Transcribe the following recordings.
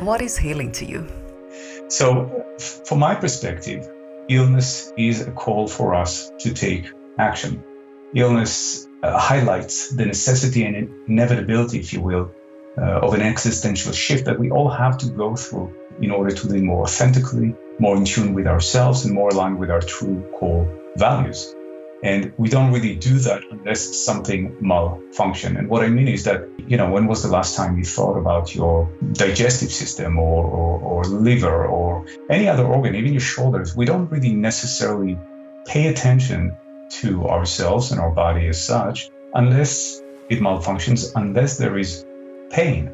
What is healing to you? So, from my perspective, illness is a call for us to take action. Illness highlights the necessity and inevitability, if you will, of an existential shift that we all have to go through in order to live more authentically, more in tune with ourselves, and more aligned with our true core values. And we don't really do that unless something malfunctions. And what I mean is that, when was the last time you thought about your digestive system or liver or any other organ, even your shoulders? We don't really necessarily pay attention to ourselves and our body as such unless it malfunctions, unless there is pain.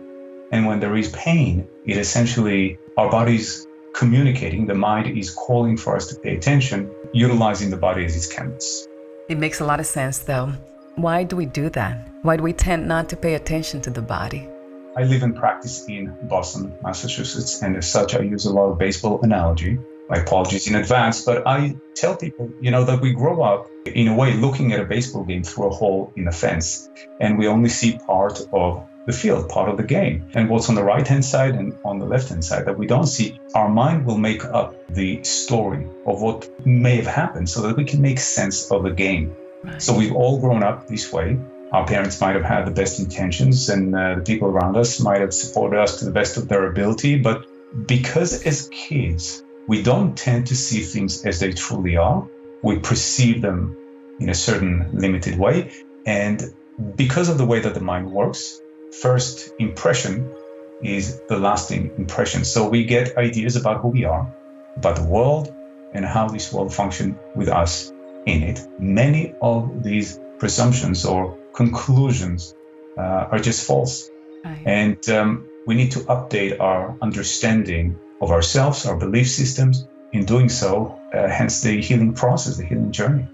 And when there is pain, it essentially, our body's communicating, the mind is calling for us to pay attention, utilizing the body as its canvas. It makes a lot of sense, though. Why do we do that? Why do we tend not to pay attention to the body? I live and practice in Boston, Massachusetts, and as such, I use a lot of baseball analogy. My apologies in advance, but I tell people, that we grow up in a way looking at a baseball game through a hole in a fence, and we only see part of the field, part of the game. And what's on the right-hand side and on the left-hand side that we don't see, our mind will make up the story of what may have happened so that we can make sense of the game. Right. So we've all grown up this way. Our parents might have had the best intentions, and the people around us might have supported us to the best of their ability. But because as kids, we don't tend to see things as they truly are, we perceive them in a certain limited way. And because of the way that the mind works, first impression is the lasting impression. So we get ideas about who we are, about the world, and how this world functions with us in it. Many of these presumptions or conclusions are just false. Right. And we need to update our understanding of ourselves, our belief systems. In doing so, hence the healing process, the healing journey.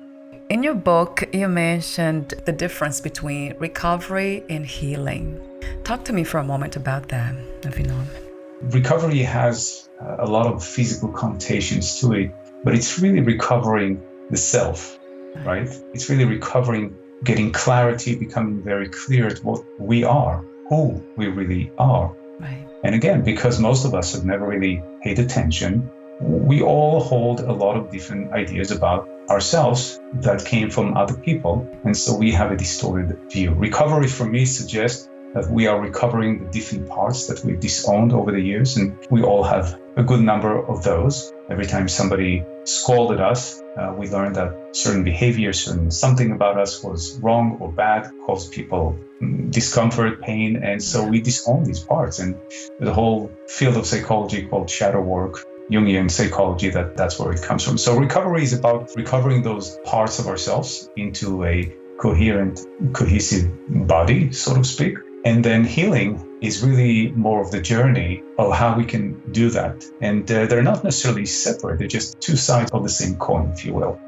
In your book, you mentioned the difference between recovery and healing. Talk to me for a moment about that, Avinoam. Recovery has a lot of physical connotations to it, but it's really recovering the self, right? It's really recovering, getting clarity, becoming very clear at what we are, who we really are. Right. And again, because most of us have never really paid attention, we all hold a lot of different ideas about ourselves that came from other people. And so we have a distorted view. Recovery for me suggests that we are recovering the different parts that we've disowned over the years. And we all have a good number of those. Every time somebody scolded us, we learned that certain behavior, something about us was wrong or bad, caused people discomfort, pain. And so we disown these parts. And the whole field of psychology called shadow work, Jungian psychology, that's where it comes from. So recovery is about recovering those parts of ourselves into a coherent, cohesive body, so to speak. And then healing is really more of the journey of how we can do that. And they're not necessarily separate. They're just two sides of the same coin, if you will.